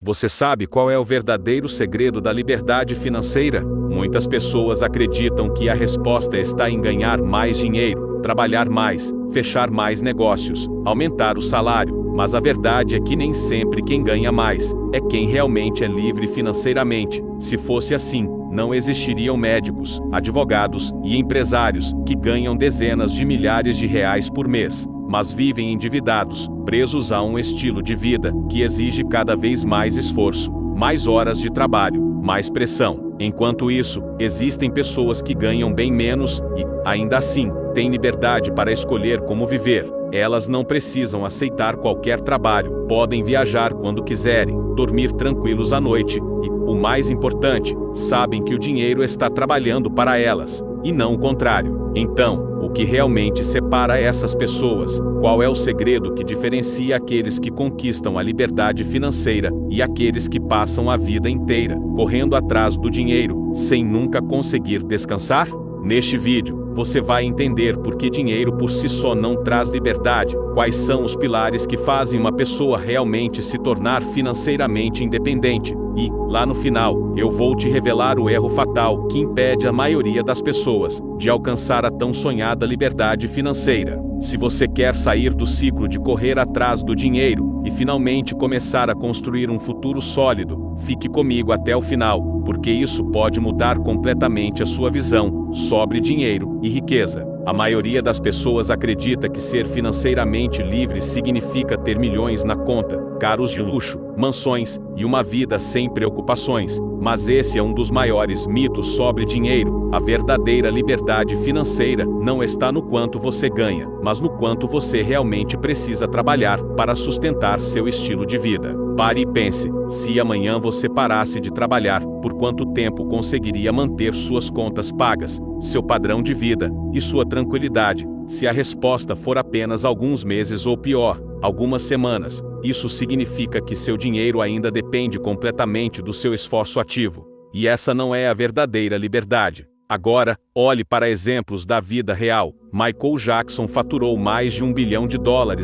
Você sabe qual é o verdadeiro segredo da liberdade financeira? Muitas pessoas acreditam que a resposta está em ganhar mais dinheiro, trabalhar mais, fechar mais negócios, aumentar o salário, mas a verdade é que nem sempre quem ganha mais é quem realmente é livre financeiramente. Se fosse assim, não existiriam médicos, advogados e empresários que ganham dezenas de milhares de reais por mês, mas vivem endividados, presos a um estilo de vida que exige cada vez mais esforço, mais horas de trabalho, mais pressão. Enquanto isso, existem pessoas que ganham bem menos e, ainda assim, têm liberdade para escolher como viver. Elas não precisam aceitar qualquer trabalho, podem viajar quando quiserem, dormir tranquilos à noite e, o mais importante, sabem que o dinheiro está trabalhando para elas, e não o contrário. Então, o que realmente separa essas pessoas? Qual é o segredo que diferencia aqueles que conquistam a liberdade financeira e aqueles que passam a vida inteira correndo atrás do dinheiro, sem nunca conseguir descansar? Neste vídeo, você vai entender por que dinheiro por si só não traz liberdade, quais são os pilares que fazem uma pessoa realmente se tornar financeiramente independente, e, lá no final, eu vou te revelar o erro fatal que impede a maioria das pessoas de alcançar a tão sonhada liberdade financeira. Se você quer sair do ciclo de correr atrás do dinheiro e finalmente começar a construir um futuro sólido, fique comigo até o final, porque isso pode mudar completamente a sua visão sobre dinheiro e riqueza. A maioria das pessoas acredita que ser financeiramente livre significa ter milhões na conta, carros de luxo, mansões e uma vida sem preocupações. Mas esse é um dos maiores mitos sobre dinheiro. A verdadeira liberdade financeira não está no quanto você ganha, mas no quanto você realmente precisa trabalhar para sustentar seu estilo de vida. Pare e pense, se amanhã você parasse de trabalhar, por quanto tempo conseguiria manter suas contas pagas, seu padrão de vida e sua tranquilidade? Se a resposta for apenas alguns meses ou pior, algumas semanas, isso significa que seu dinheiro ainda depende completamente do seu esforço ativo. E essa não é a verdadeira liberdade. Agora, olhe para exemplos da vida real. Michael Jackson faturou mais de $1 bilhão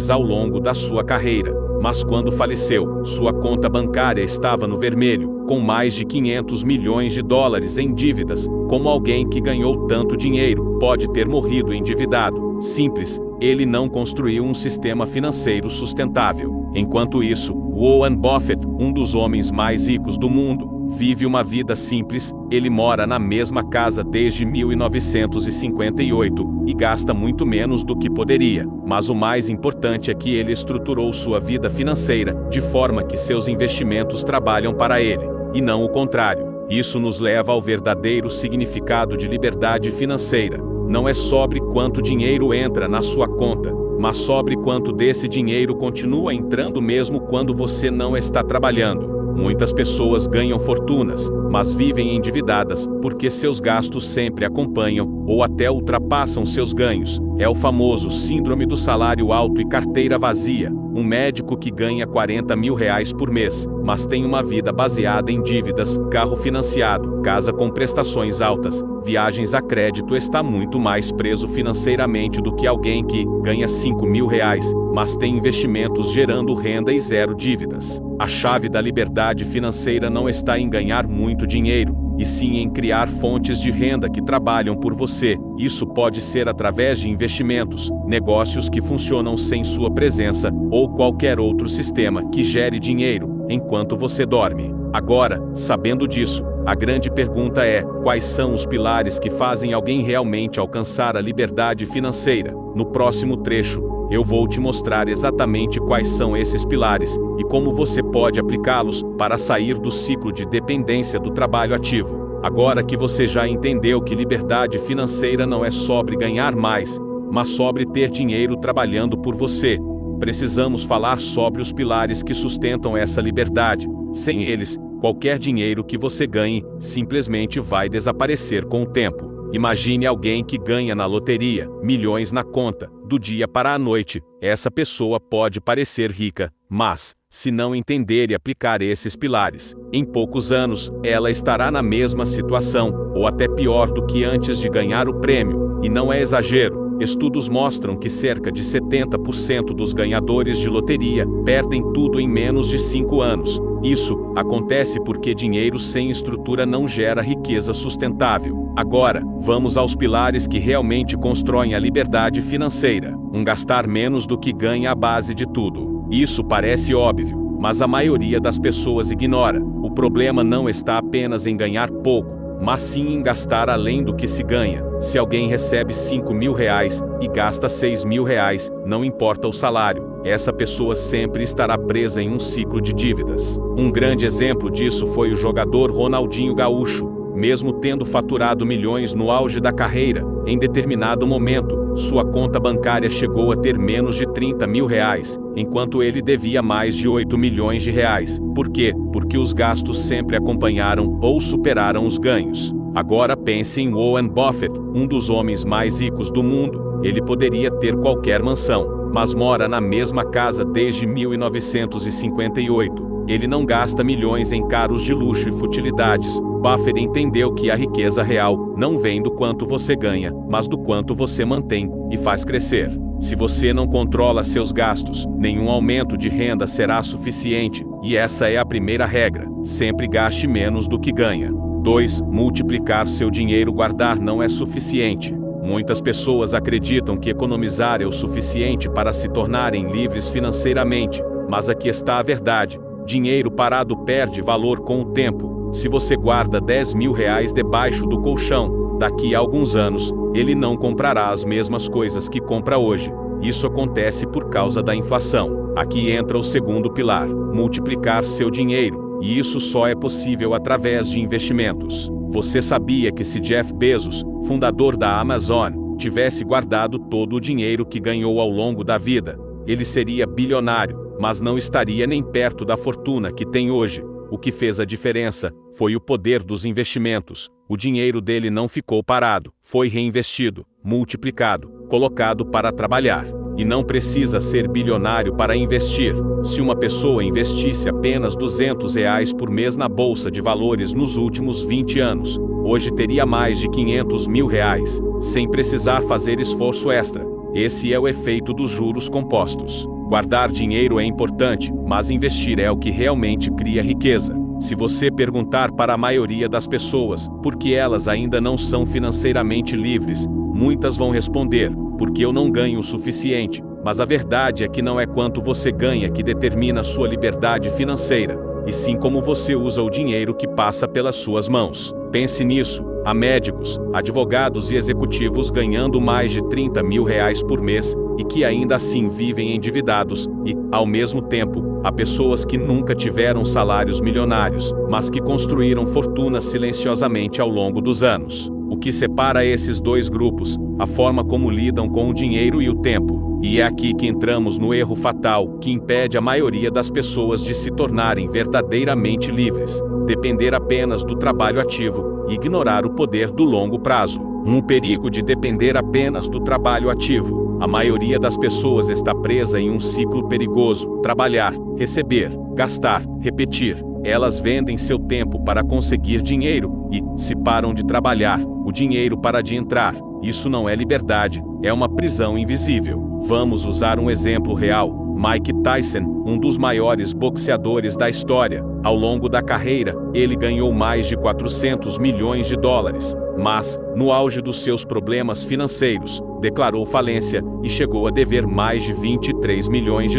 ao longo da sua carreira. Mas quando faleceu, sua conta bancária estava no vermelho, com mais de $500 milhões em dívidas. Como alguém que ganhou tanto dinheiro pode ter morrido endividado? Simples, ele não construiu um sistema financeiro sustentável. Enquanto isso, Warren Buffett, um dos homens mais ricos do mundo, vive uma vida simples. Ele mora na mesma casa desde 1958 e gasta muito menos do que poderia. Mas o mais importante é que ele estruturou sua vida financeira de forma que seus investimentos trabalham para ele, e não o contrário. Isso nos leva ao verdadeiro significado de liberdade financeira. Não é sobre quanto dinheiro entra na sua conta, mas sobre quanto desse dinheiro continua entrando mesmo quando você não está trabalhando. Muitas pessoas ganham fortunas, mas vivem endividadas porque seus gastos sempre acompanham ou até ultrapassam seus ganhos. É o famoso síndrome do salário alto e carteira vazia. Um médico que ganha R$40 mil por mês, mas tem uma vida baseada em dívidas, carro financiado, casa com prestações altas, viagens a crédito, está muito mais preso financeiramente do que alguém que ganha R$5 mil, mas tem investimentos gerando renda e zero dívidas. A chave da liberdade financeira não está em ganhar muito dinheiro, e sim em criar fontes de renda que trabalham por você. Isso pode ser através de investimentos, negócios que funcionam sem sua presença, ou qualquer outro sistema que gere dinheiro enquanto você dorme. Agora, sabendo disso, a grande pergunta é: quais são os pilares que fazem alguém realmente alcançar a liberdade financeira? No próximo trecho, eu vou te mostrar exatamente quais são esses pilares e como você pode aplicá-los para sair do ciclo de dependência do trabalho ativo. Agora que você já entendeu que liberdade financeira não é sobre ganhar mais, mas sobre ter dinheiro trabalhando por você, precisamos falar sobre os pilares que sustentam essa liberdade. Sem eles, qualquer dinheiro que você ganhe simplesmente vai desaparecer com o tempo. Imagine alguém que ganha na loteria milhões na conta, do dia para a noite. Essa pessoa pode parecer rica, mas, se não entender e aplicar esses pilares, em poucos anos, ela estará na mesma situação, ou até pior do que antes de ganhar o prêmio. E não é exagero. Estudos mostram que cerca de 70% dos ganhadores de loteria perdem tudo em menos de 5 anos. Isso acontece porque dinheiro sem estrutura não gera riqueza sustentável. Agora, vamos aos pilares que realmente constroem a liberdade financeira. Gastar menos do que ganha à base de tudo. Isso parece óbvio, mas a maioria das pessoas ignora. O problema não está apenas em ganhar pouco, mas sim em gastar além do que se ganha. Se alguém recebe R$ 5.000 e gasta R$ 6.000, não importa o salário, essa pessoa sempre estará presa em um ciclo de dívidas. Um grande exemplo disso foi o jogador Ronaldinho Gaúcho. Mesmo tendo faturado milhões no auge da carreira, em determinado momento, sua conta bancária chegou a ter menos de R$ 30.000, enquanto ele devia mais de R$ 8 milhões. Por quê? Porque os gastos sempre acompanharam ou superaram os ganhos. Agora pense em Warren Buffett, um dos homens mais ricos do mundo. Ele poderia ter qualquer mansão, mas mora na mesma casa desde 1958. Ele não gasta milhões em carros de luxo e futilidades. Buffett entendeu que a riqueza real não vem do quanto você ganha, mas do quanto você mantém e faz crescer. Se você não controla seus gastos, nenhum aumento de renda será suficiente, e essa é a primeira regra: sempre gaste menos do que ganha. 2. Multiplicar seu dinheiro. Guardar não é suficiente. Muitas pessoas acreditam que economizar é o suficiente para se tornarem livres financeiramente, mas aqui está a verdade: dinheiro parado perde valor com o tempo. Se você guarda R$ 10.000 debaixo do colchão, daqui a alguns anos, ele não comprará as mesmas coisas que compra hoje. Isso acontece por causa da inflação. Aqui entra o segundo pilar: multiplicar seu dinheiro, e isso só é possível através de investimentos. Você sabia que se Jeff Bezos, fundador da Amazon, tivesse guardado todo o dinheiro que ganhou ao longo da vida, ele seria bilionário, mas não estaria nem perto da fortuna que tem hoje? O que fez a diferença foi o poder dos investimentos. O dinheiro dele não ficou parado, foi reinvestido, multiplicado, colocado para trabalhar. E não precisa ser bilionário para investir. Se uma pessoa investisse apenas R$ 200 por mês na bolsa de valores nos últimos 20 anos, hoje teria mais de R$ 500.000, sem precisar fazer esforço extra. Esse é o efeito dos juros compostos. Guardar dinheiro é importante, mas investir é o que realmente cria riqueza. Se você perguntar para a maioria das pessoas por que elas ainda não são financeiramente livres, muitas vão responder: porque eu não ganho o suficiente. Mas a verdade é que não é quanto você ganha que determina sua liberdade financeira, e sim como você usa o dinheiro que passa pelas suas mãos. Pense nisso: há médicos, advogados e executivos ganhando mais de R$ 30.000 por mês e que ainda assim vivem endividados, e, ao mesmo tempo, há pessoas que nunca tiveram salários milionários, mas que construíram fortunas silenciosamente ao longo dos anos. O que separa esses dois grupos? A forma como lidam com o dinheiro e o tempo. E é aqui que entramos no erro fatal que impede a maioria das pessoas de se tornarem verdadeiramente livres: depender apenas do trabalho ativo e ignorar o poder do longo prazo. Um perigo de depender apenas do trabalho ativo. A maioria das pessoas está presa em um ciclo perigoso: trabalhar, receber, gastar, repetir. Elas vendem seu tempo para conseguir dinheiro e, se param de trabalhar, o dinheiro para de entrar. Isso não é liberdade, é uma prisão invisível. Vamos usar um exemplo real. Mike Tyson, um dos maiores boxeadores da história, ao longo da carreira, ele ganhou mais de $400 milhões. Mas, no auge dos seus problemas financeiros, declarou falência e chegou a dever mais de $23 milhões.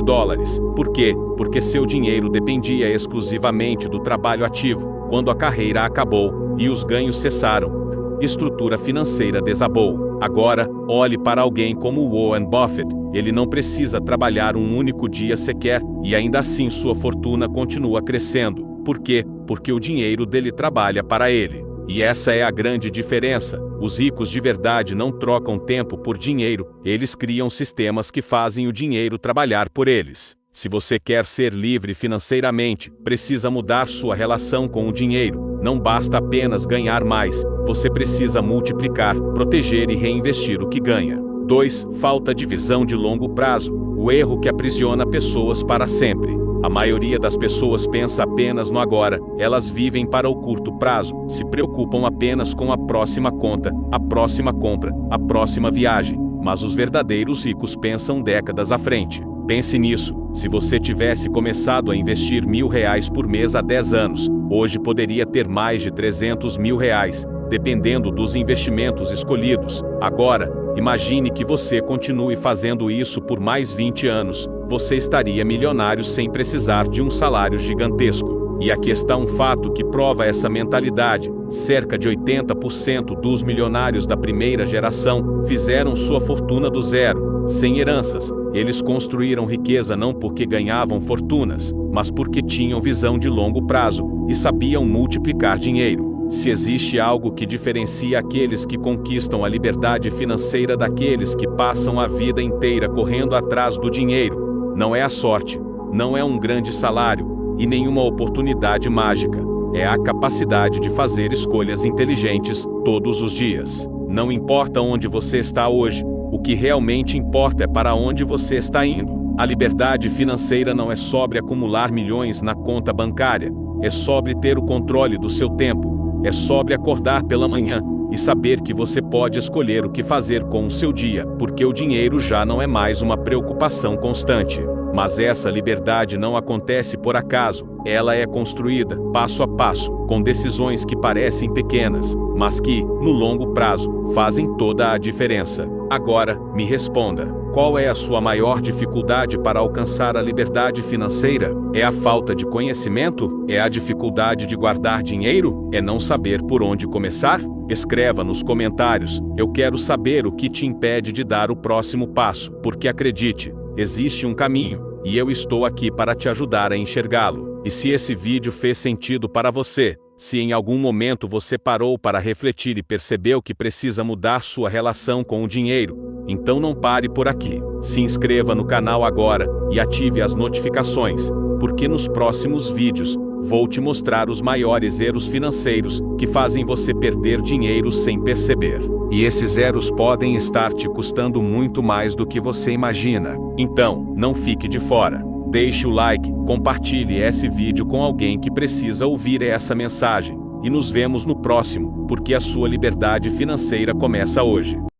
Por quê? Porque seu dinheiro dependia exclusivamente do trabalho ativo. Quando a carreira acabou e os ganhos cessaram, estrutura financeira desabou. Agora, olhe para alguém como Warren Buffett. Ele não precisa trabalhar um único dia sequer, e ainda assim sua fortuna continua crescendo. Por quê? Porque o dinheiro dele trabalha para ele. E essa é a grande diferença. Os ricos de verdade não trocam tempo por dinheiro, eles criam sistemas que fazem o dinheiro trabalhar por eles. Se você quer ser livre financeiramente, precisa mudar sua relação com o dinheiro. Não basta apenas ganhar mais, você precisa multiplicar, proteger e reinvestir o que ganha. 2. Falta de visão de longo prazo. O erro que aprisiona pessoas para sempre. A maioria das pessoas pensa apenas no agora, elas vivem para o curto prazo, se preocupam apenas com a próxima conta, a próxima compra, a próxima viagem. Mas os verdadeiros ricos pensam décadas à frente. Pense nisso: se você tivesse começado a investir R$ 1.000 por mês há 10 anos, hoje poderia ter mais de R$ 300.000, dependendo dos investimentos escolhidos. Agora, imagine que você continue fazendo isso por mais 20 anos. Você estaria milionário sem precisar de um salário gigantesco. E aqui está um fato que prova essa mentalidade: cerca de 80% dos milionários da primeira geração fizeram sua fortuna do zero, sem heranças. Eles construíram riqueza não porque ganhavam fortunas, mas porque tinham visão de longo prazo e sabiam multiplicar dinheiro. Se existe algo que diferencia aqueles que conquistam a liberdade financeira daqueles que passam a vida inteira correndo atrás do dinheiro, não é a sorte, não é um grande salário e nenhuma oportunidade mágica. É a capacidade de fazer escolhas inteligentes todos os dias. Não importa onde você está hoje, o que realmente importa é para onde você está indo. A liberdade financeira não é sobre acumular milhões na conta bancária, é sobre ter o controle do seu tempo, é sobre acordar pela manhã e saber que você pode escolher o que fazer com o seu dia, porque o dinheiro já não é mais uma preocupação constante. Mas essa liberdade não acontece por acaso, ela é construída, passo a passo, com decisões que parecem pequenas, mas que, no longo prazo, fazem toda a diferença. Agora, me responda: qual é a sua maior dificuldade para alcançar a liberdade financeira? É a falta de conhecimento? É a dificuldade de guardar dinheiro? É não saber por onde começar? Escreva nos comentários: eu quero saber o que te impede de dar o próximo passo, porque acredite, existe um caminho, e eu estou aqui para te ajudar a enxergá-lo. E se esse vídeo fez sentido para você, se em algum momento você parou para refletir e percebeu que precisa mudar sua relação com o dinheiro, então não pare por aqui. Se inscreva no canal agora e ative as notificações, porque nos próximos vídeos vou te mostrar os maiores erros financeiros que fazem você perder dinheiro sem perceber. E esses erros podem estar te custando muito mais do que você imagina. Então, não fique de fora. Deixe o like, compartilhe esse vídeo com alguém que precisa ouvir essa mensagem. E nos vemos no próximo, porque a sua liberdade financeira começa hoje.